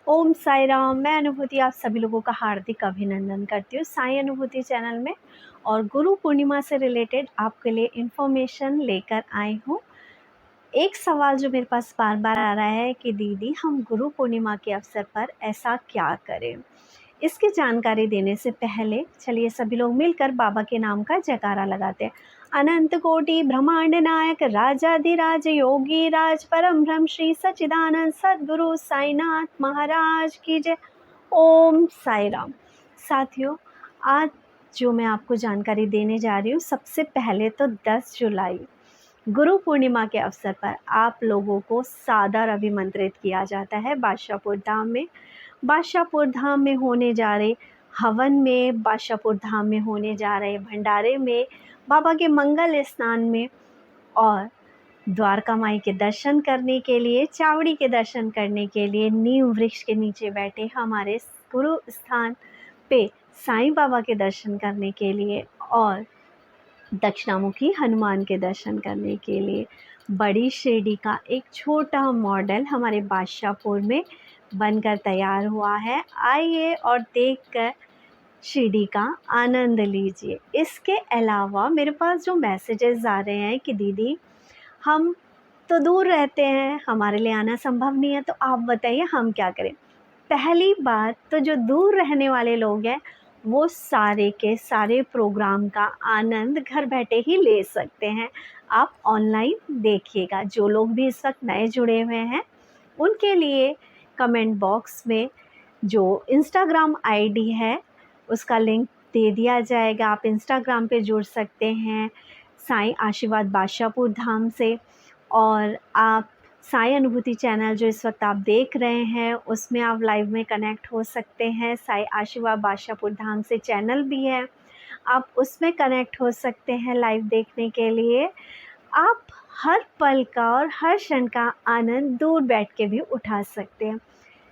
ओम साई राम। मैं अनुभूति आप सभी लोगों का हार्दिक अभिनंदन करती हूँ साई अनुभूति चैनल में। और गुरु पूर्णिमा से रिलेटेड आपके लिए इन्फॉर्मेशन लेकर आई हूँ। एक सवाल जो मेरे पास बार बार आ रहा है कि दीदी हम गुरु पूर्णिमा के अवसर पर ऐसा क्या करें। इसकी जानकारी देने से पहले चलिए सभी लोग मिलकर बाबा के नाम का जयकारा लगाते हैं। अनंत कोटि ब्रह्मांड नायक राजाधिराज योगी राज परम ब्रह्म श्री सच्चिदानंद सद्गुरु साईनाथ महाराज की जय। ओम साई राम। साथियों, आज जो मैं आपको जानकारी देने जा रही हूँ, सबसे पहले तो 10 जुलाई गुरु पूर्णिमा के अवसर पर आप लोगों को सादर अभिमंत्रित किया जाता है बादशाहपुर धाम में। बादशाहपुर धाम में होने जा रहे हवन में, बादशाहपुर धाम में होने जा रहे भंडारे में, बाबा के मंगल स्नान में और द्वारका माई के दर्शन करने के लिए, चावड़ी के दर्शन करने के लिए, नीम वृक्ष के नीचे बैठे हमारे गुरु स्थान पे साईं बाबा के दर्शन करने के लिए और दक्षिणामुखी हनुमान के दर्शन करने के लिए बड़ी शिरडी का एक छोटा मॉडल हमारे बादशाहपुर में बनकर तैयार हुआ है। आइए और देखकर शिरडी का आनंद लीजिए। इसके अलावा मेरे पास जो मैसेजेस आ रहे हैं कि दीदी हम तो दूर रहते हैं, हमारे लिए आना संभव नहीं है, तो आप बताइए हम क्या करें। पहली बात तो जो दूर रहने वाले लोग हैं वो सारे के सारे प्रोग्राम का आनंद घर बैठे ही ले सकते हैं। आप ऑनलाइन देखिएगा। जो लोग भी इस वक्त नए जुड़े हुए हैं उनके लिए कमेंट बॉक्स में जो इंस्टाग्राम आईडी है उसका लिंक दे दिया जाएगा। आप इंस्टाग्राम पे जुड़ सकते हैं साईं आशीर्वाद बादशाहपुर धाम से। और आप साई अनुभूति चैनल जो इस वक्त आप देख रहे हैं उसमें आप लाइव में कनेक्ट हो सकते हैं। साई आशीर्वाद बादशाहपुर धाम से चैनल भी है, आप उसमें कनेक्ट हो सकते हैं लाइव देखने के लिए। आप हर पल का और हर क्षण का आनंद दूर बैठ के भी उठा सकते हैं,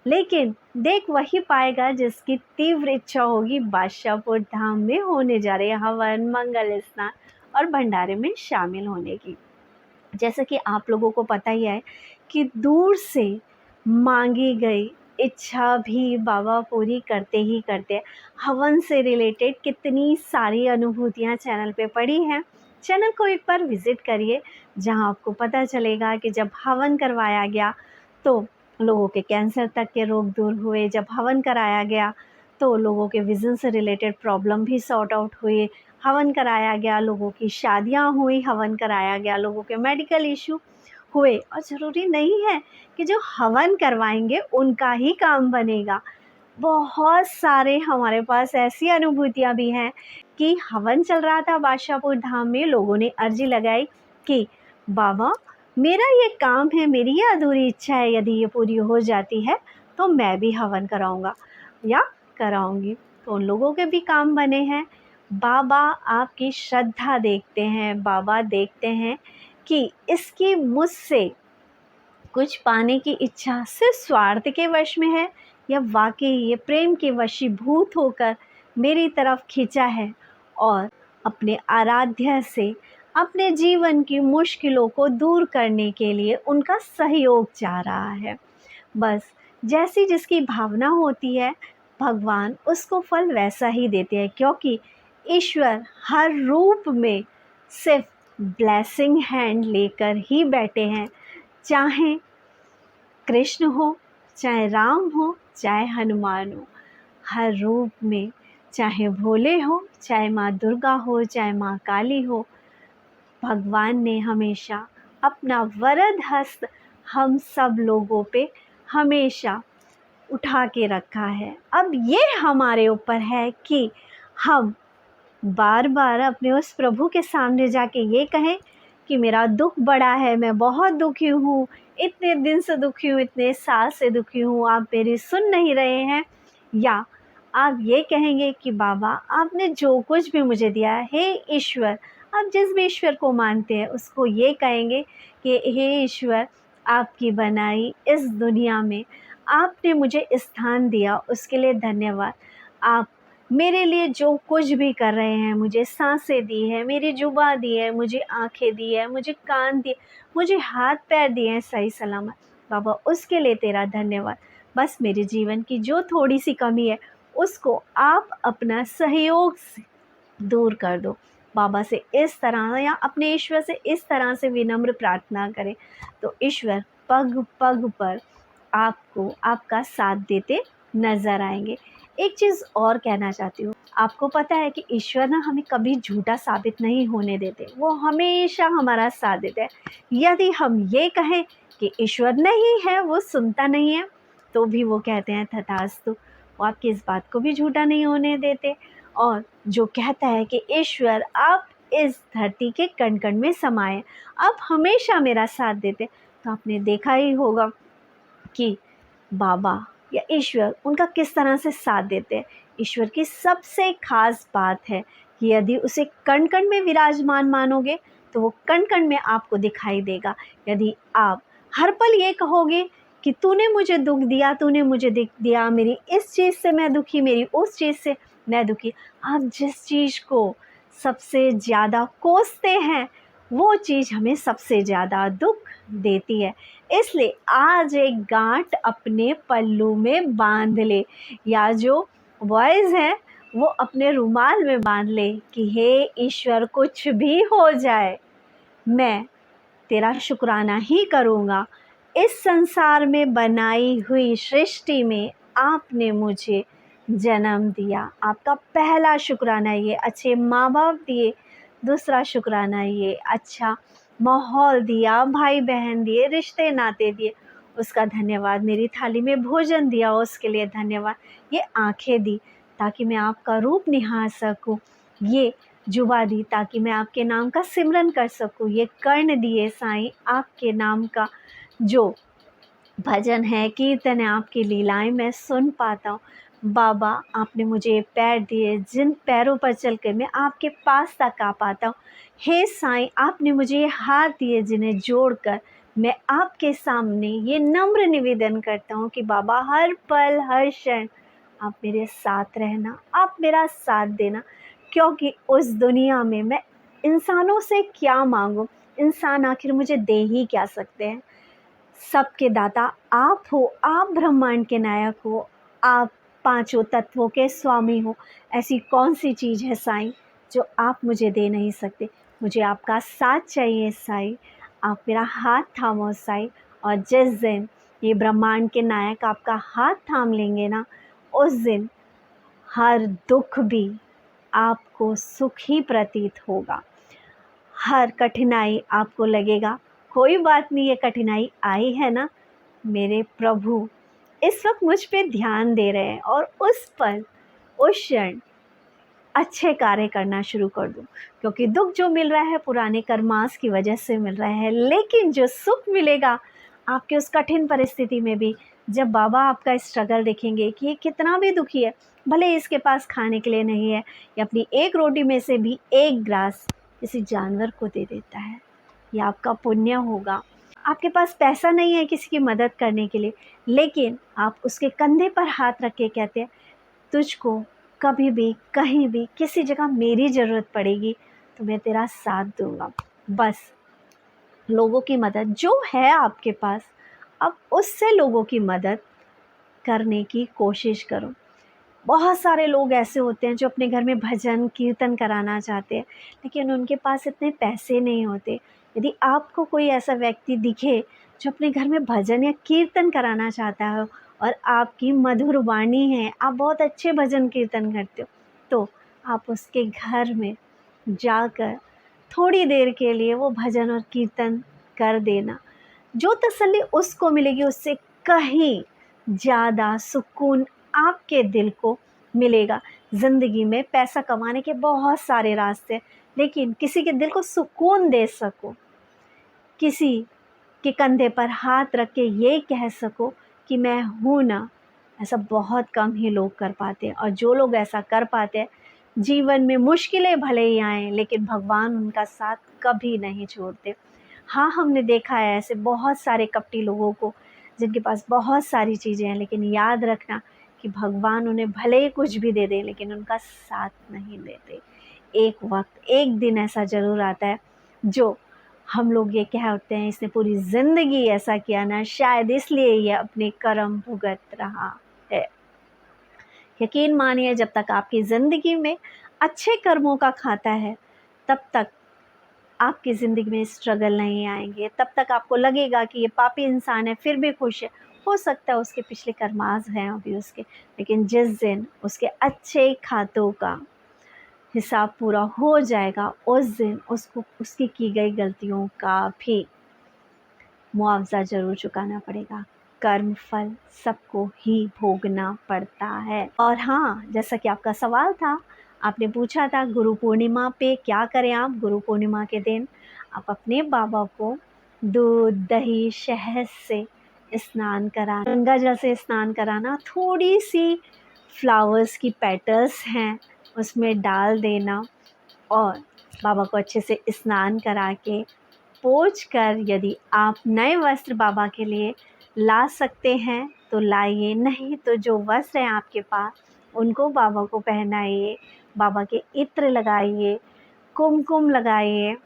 लेकिन देख वही पाएगा जिसकी तीव्र इच्छा होगी बादशाहपुर धाम में होने जा रहे हवन, मंगल स्नान और भंडारे में शामिल होने की। जैसा कि आप लोगों को पता ही है कि दूर से मांगी गई इच्छा भी बाबा पूरी करते ही करते हैं। हवन से रिलेटेड कितनी सारी अनुभूतियाँ चैनल पे पड़ी हैं। चैनल को एक बार विज़िट करिए, जहां आपको पता चलेगा कि जब हवन करवाया गया तो लोगों के कैंसर तक के रोग दूर हुए। जब हवन कराया गया तो लोगों के विज़न से रिलेटेड प्रॉब्लम भी सॉर्ट आउट हुए। हवन कराया गया, लोगों की शादियां हुई। हवन कराया गया, लोगों के मेडिकल इशू हुए। और ज़रूरी नहीं है कि जो हवन करवाएंगे उनका ही काम बनेगा। बहुत सारे हमारे पास ऐसी अनुभूतियाँ भी हैं कि हवन चल रहा था बादशाहपुर धाम में, लोगों ने अर्जी लगाई कि बाबा मेरा ये काम है, मेरी ये अधूरी इच्छा है, यदि ये पूरी हो जाती है तो मैं भी हवन कराऊंगा या कराऊंगी। तो उन लोगों के भी काम बने हैं। बाबा आपकी श्रद्धा देखते हैं, बाबा देखते हैं कि इसकी मुझसे कुछ पाने की इच्छा सिर्फ स्वार्थ के वश में है या वाकई ये प्रेम के वशीभूत होकर मेरी तरफ खींचा है और अपने आराध्य से अपने जीवन की मुश्किलों को दूर करने के लिए उनका सहयोग चाह रहा है। बस जैसी जिसकी भावना होती है भगवान उसको फल वैसा ही देते हैं, क्योंकि ईश्वर हर रूप में सिर्फ ब्लेसिंग हैंड लेकर ही बैठे हैं। चाहे कृष्ण हो, चाहे राम हो, चाहे हनुमान हो, हर रूप में, चाहे भोले हो, चाहे माँ दुर्गा हो, चाहे माँ काली हो, भगवान ने हमेशा अपना वरद हस्त हम सब लोगों पे हमेशा उठा के रखा है। अब ये हमारे ऊपर है कि हम बार बार अपने उस प्रभु के सामने जाके ये कहें कि मेरा दुख बड़ा है, मैं बहुत दुखी हूँ, इतने दिन से दुखी हूँ, इतने साल से दुखी हूँ, आप मेरी सुन नहीं रहे हैं। या आप ये कहेंगे कि बाबा आपने जो कुछ भी मुझे दिया है, हे ईश्वर, आप जिस भी ईश्वर को मानते हैं उसको ये कहेंगे कि हे ईश्वर, आपकी बनाई इस दुनिया में आपने मुझे स्थान दिया उसके लिए धन्यवाद। आप मेरे लिए जो कुछ भी कर रहे हैं, मुझे सांसें दी है, मेरी जुबान दी है, मुझे आंखें दी है, मुझे कान दिए, मुझे हाथ पैर दिए हैं सही सलामत, बाबा उसके लिए तेरा धन्यवाद। बस मेरे जीवन की जो थोड़ी सी कमी है उसको आप अपना सहयोग से दूर कर दो। बाबा से इस तरह या अपने ईश्वर से इस तरह से विनम्र प्रार्थना करें तो ईश्वर पग पग पर आपको आपका साथ देते नज़र आएंगे। एक चीज़ और कहना चाहती हूँ, आपको पता है कि ईश्वर ना हमें कभी झूठा साबित नहीं होने देते, वो हमेशा हमारा साथ देते हैं। यदि हम ये कहें कि ईश्वर नहीं है, वो सुनता नहीं है, तो भी वो कहते हैं तथास्तु। वो आपकी इस बात को भी झूठा नहीं होने देते। और जो कहता है कि ईश्वर आप इस धरती के कण कण में समाये, आप हमेशा मेरा साथ देते, तो आपने देखा ही होगा कि बाबा या ईश्वर उनका किस तरह से साथ देते हैं। ईश्वर की सबसे खास बात है कि यदि उसे कण कण में विराजमान मानोगे तो वो कण कण में आपको दिखाई देगा। यदि आप हर पल ये कहोगे कि तूने मुझे दुख दिया, तूने मुझे दुख दिया, मेरी इस चीज़ से मैं दुखी, मेरी उस चीज़ से मैं दुखी, आप जिस चीज़ को सबसे ज़्यादा कोसते हैं वो चीज़ हमें सबसे ज़्यादा दुख देती है। इसलिए आज एक गांठ अपने पल्लू में बांध ले, या जो बॉयज़ हैं वो अपने रुमाल में बांध ले कि हे ईश्वर कुछ भी हो जाए मैं तेरा शुक्राना ही करूँगा। इस संसार में बनाई हुई सृष्टि में आपने मुझे जन्म दिया, आपका पहला शुक्राना ये अच्छे माँ बाप दिए, दूसरा शुक्राना ये अच्छा माहौल दिया, भाई बहन दिए, रिश्ते नाते दिए, उसका धन्यवाद। मेरी थाली में भोजन दिया, उसके लिए धन्यवाद। ये आँखें दी ताकि मैं आपका रूप निहार सकूं, ये जुबा दी ताकि मैं आपके नाम का सिमरन कर सकूं, ये कर्ण दिए साईं आपके नाम का जो भजन है, कीर्तन है, आपकी लीलाएं मैं सुन पाता हूँ। बाबा आपने मुझे पैर दिए जिन पैरों पर चल कर मैं आपके पास तक आ पाता हूँ। हे साईं आपने मुझे ये हाथ दिए जिन्हें जोड़कर मैं आपके सामने ये नम्र निवेदन करता हूँ कि बाबा हर पल हर क्षण आप मेरे साथ रहना, आप मेरा साथ देना। क्योंकि उस दुनिया में मैं इंसानों से क्या मांगूँ, इंसान आखिर मुझे दे ही क्या सकते हैं। सबके दाता आप हो, आप ब्रह्मांड के नायक हो, आप पांचों तत्वों के स्वामी हो। ऐसी कौन सी चीज़ है साईं जो आप मुझे दे नहीं सकते। मुझे आपका साथ चाहिए साईं, आप मेरा हाथ थामो साईं। और जिस दिन ये ब्रह्मांड के नायक आपका हाथ थाम लेंगे ना, उस दिन हर दुख भी आपको सुख ही प्रतीत होगा। हर कठिनाई आपको लगेगा कोई बात नहीं, ये कठिनाई आई है ना, मेरे प्रभु इस वक्त मुझ पे ध्यान दे रहे हैं और उस पर उस क्षण अच्छे कार्य करना शुरू कर दूं। क्योंकि दुख जो मिल रहा है पुराने कर्मास की वजह से मिल रहा है, लेकिन जो सुख मिलेगा आपके उस कठिन परिस्थिति में भी, जब बाबा आपका स्ट्रगल देखेंगे कि ये कितना भी दुखी है, भले इसके पास खाने के लिए नहीं है, या अपनी एक रोटी में से भी एक ग्रास किसी जानवर को दे देता है, ये आपका पुण्य होगा। आपके पास पैसा नहीं है किसी की मदद करने के लिए, लेकिन आप उसके कंधे पर हाथ रख के कहते हैं तुझको कभी भी कहीं भी किसी जगह मेरी ज़रूरत पड़ेगी तो मैं तेरा साथ दूंगा। बस लोगों की मदद जो है आपके पास, अब उससे लोगों की मदद करने की कोशिश करो। बहुत सारे लोग ऐसे होते हैं जो अपने घर में भजन कीर्तन कराना चाहते हैं, लेकिन उनके पास इतने पैसे नहीं होते। यदि आपको कोई ऐसा व्यक्ति दिखे जो अपने घर में भजन या कीर्तन कराना चाहता है और आपकी मधुर वाणी है, आप बहुत अच्छे भजन कीर्तन करते हो, तो आप उसके घर में जाकर थोड़ी देर के लिए वो भजन और कीर्तन कर देना। जो तसल्ली उसको मिलेगी उससे कहीं ज़्यादा सुकून आपके दिल को मिलेगा। ज़िंदगी में पैसा कमाने के बहुत सारे रास्ते हैं, लेकिन किसी के दिल को सुकून दे सको, किसी के कंधे पर हाथ रख के ये कह सको कि मैं हूँ ना, ऐसा बहुत कम ही लोग कर पाते हैं। और जो लोग ऐसा कर पाते हैं, जीवन में मुश्किलें भले ही आएँ लेकिन भगवान उनका साथ कभी नहीं छोड़ते। हाँ, हमने देखा है ऐसे बहुत सारे कपटी लोगों को जिनके पास बहुत सारी चीज़ें हैं, लेकिन याद रखना कि भगवान उन्हें भले ही कुछ भी दे दें लेकिन उनका साथ नहीं देते। एक वक्त एक दिन ऐसा ज़रूर आता है जो हम लोग ये कहते हैं इसने पूरी ज़िंदगी ऐसा किया ना, शायद इसलिए ये अपने कर्म भुगत रहा है। यकीन मानिए, जब तक आपकी ज़िंदगी में अच्छे कर्मों का खाता है, तब तक आपकी ज़िंदगी में स्ट्रगल नहीं आएंगे। तब तक आपको लगेगा कि ये पापी इंसान है फिर भी खुश है। हो सकता है उसके पिछले कर्माज हैं अभी उसके, लेकिन जिस दिन उसके अच्छे खातों का हिसाब पूरा हो जाएगा, उस दिन उसको उसकी की गई गलतियों का भी मुआवजा ज़रूर चुकाना पड़ेगा। कर्म फल सबको ही भोगना पड़ता है। और हाँ, जैसा कि आपका सवाल था, आपने पूछा था गुरु पूर्णिमा पे क्या करें आप। गुरु पूर्णिमा के दिन आप अपने बाबा को दूध, दही, शहद से स्नान कराना, गंगा जल से स्नान कराना, थोड़ी सी फ्लावर्स की पेटल्स हैं उसमें डाल देना और बाबा को अच्छे से स्नान करा के पोंछ कर, यदि आप नए वस्त्र बाबा के लिए ला सकते हैं तो लाइए, नहीं तो जो वस्त्र हैं आपके पास उनको बाबा को पहनाइए, बाबा के इत्र लगाइए, कुमकुम लगाइए।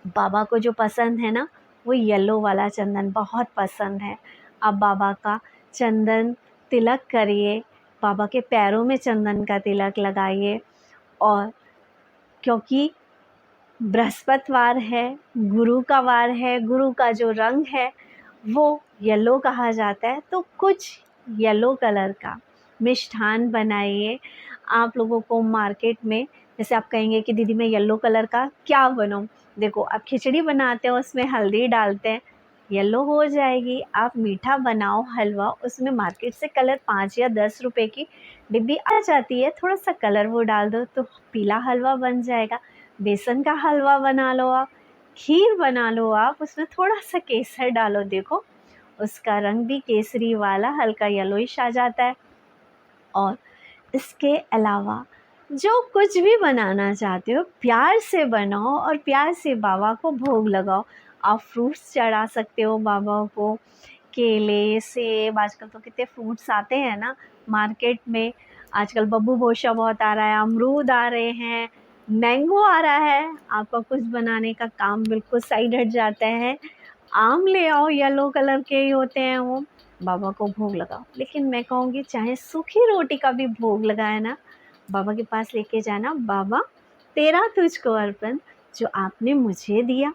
बाबा को जो पसंद है ना, वो येलो वाला चंदन बहुत पसंद है। आप बाबा का चंदन तिलक करिए, बाबा के पैरों में चंदन का तिलक लगाइए। और क्योंकि बृहस्पतिवार है, गुरु का वार है, गुरु का जो रंग है वो येलो कहा जाता है, तो कुछ येलो कलर का मिष्ठान बनाइए। आप लोगों को मार्केट में, जैसे आप कहेंगे कि दीदी मैं येलो कलर का क्या बनाऊँ, देखो आप खिचड़ी बनाते हो उसमें हल्दी डालते हैं, येलो हो जाएगी। आप मीठा बनाओ हलवा, उसमें मार्केट से कलर 5 या 10 रुपए की डिब्बी आ जाती है, थोड़ा सा कलर वो डाल दो तो पीला हलवा बन जाएगा। बेसन का हलवा बना लो आप, खीर बना लो आप, उसमें थोड़ा सा केसर डालो, देखो उसका रंग भी केसरी वाला हल्का येलोइश आ जाता है। और इसके अलावा जो कुछ भी बनाना चाहते हो प्यार से बनाओ और प्यार से बाबा को भोग लगाओ। आप फ्रूट्स चढ़ा सकते हो बाबा को, केले, सेब, आजकल तो कितने फ्रूट्स आते हैं ना मार्केट में। आजकल बब्बू गोशा बहुत आ रहा है, अमरूद आ रहे हैं, मैंगो आ रहा है। आपका कुछ बनाने का काम बिल्कुल साइड हट जाता है। आम ले आओ, येलो कलर के ही होते हैं वो, बाबा को भोग लगाओ। लेकिन मैं कहूँगी चाहे सूखी रोटी का भी भोग लगाए ना, बाबा के पास लेके जाना, बाबा तेरा तुझको अर्पण, जो आपने मुझे दिया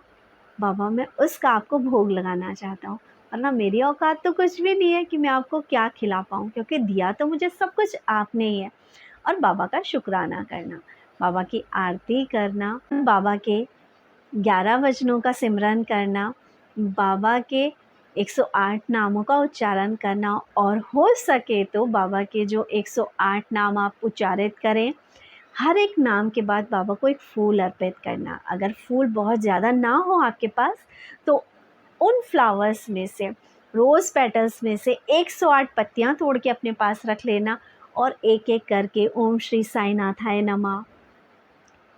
बाबा मैं उसका आपको भोग लगाना चाहता हूँ। वरना मेरी औकात तो कुछ भी नहीं है कि मैं आपको क्या खिला पाऊँ, क्योंकि दिया तो मुझे सब कुछ आपने ही है। और बाबा का शुक्राना करना, बाबा की आरती करना, बाबा के 11 वचनों का सिमरन करना, बाबा के 108 नामों का उच्चारण करना, और हो सके तो बाबा के जो 108 नाम आप उच्चारित करें, हर एक नाम के बाद बाबा को एक फूल अर्पित करना। अगर फूल बहुत ज़्यादा ना हो आपके पास तो उन फ्लावर्स में से, रोज़ पेटल्स में से 108 पत्तियाँ तोड़ के अपने पास रख लेना और एक एक करके ओम श्री साईनाथाय नमः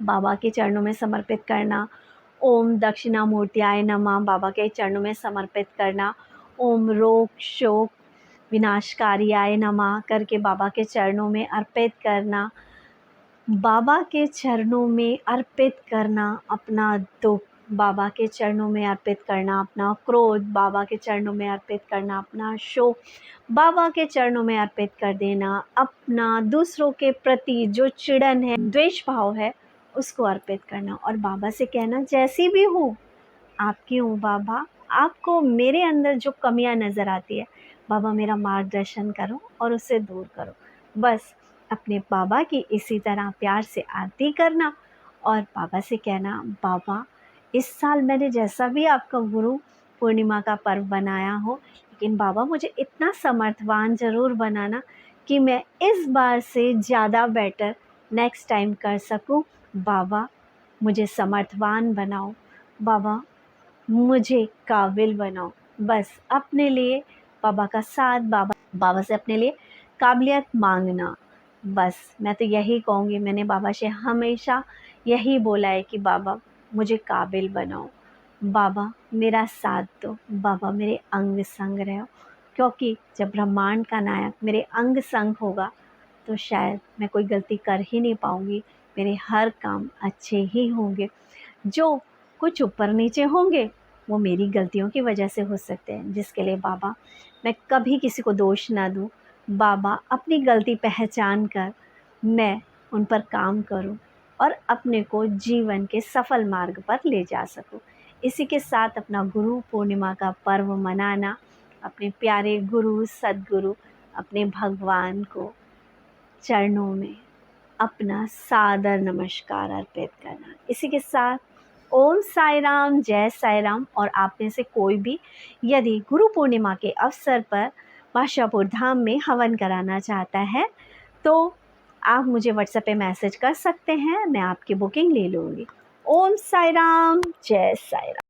बाबा के चरणों में समर्पित करना। ओम दक्षिणामूर्तियाय नमः बाबा के चरणों में समर्पित करना। ओम रोग शोक विनाशकारियाय नमः करके बाबा के चरणों में अर्पित करना। बाबा के चरणों में अर्पित करना अपना दुख, बाबा के चरणों में अर्पित करना अपना क्रोध, बाबा के चरणों में अर्पित करना अपना शोक, बाबा के चरणों में अर्पित कर देना अपना दूसरों के प्रति जो चिड़न है, द्वेष भाव है, उसको अर्पित करना। और बाबा से कहना जैसी भी हूँ आपकी हूँ बाबा, आपको मेरे अंदर जो कमियां नज़र आती है बाबा मेरा मार्गदर्शन करो और उसे दूर करो। बस अपने बाबा की इसी तरह प्यार से आरती करना और बाबा से कहना, बाबा इस साल मैंने जैसा भी आपका गुरु पूर्णिमा का पर्व बनाया हो, लेकिन बाबा मुझे इतना समर्थवान ज़रूर बनाना कि मैं इस बार से ज़्यादा बेटर नेक्स्ट टाइम कर सकूं। बाबा मुझे समर्थवान बनाओ, बाबा मुझे काबिल बनाओ। बस अपने लिए बाबा का साथ, बाबा से अपने लिए काबिलियत मांगना। बस मैं तो यही कहूँगी, मैंने बाबा से हमेशा यही बोला है कि बाबा मुझे काबिल बनाओ, बाबा मेरा साथ दो, बाबा मेरे अंग संग रहो। क्योंकि जब ब्रह्मांड का नायक मेरे अंग संग होगा तो शायद मैं कोई गलती कर ही नहीं पाऊँगी, मेरे हर काम अच्छे ही होंगे। जो कुछ ऊपर नीचे होंगे वो मेरी गलतियों की वजह से हो सकते हैं, जिसके लिए बाबा मैं कभी किसी को दोष ना दूँ। बाबा अपनी गलती पहचान कर मैं उन पर काम करूं और अपने को जीवन के सफल मार्ग पर ले जा सकूं। इसी के साथ अपना गुरु पूर्णिमा का पर्व मनाना, अपने प्यारे गुरु सद्गुरु अपने भगवान को चरणों में अपना सादर नमस्कार अर्पित करना। इसी के साथ ओम साई राम, जय साई राम। और आप में से कोई भी यदि गुरु पूर्णिमा के अवसर पर बादशाहपुर धाम में हवन कराना चाहता है तो आप मुझे व्हाट्सएप पे मैसेज कर सकते हैं, मैं आपकी बुकिंग ले लूँगी। ओम साई राम, जय साई राम।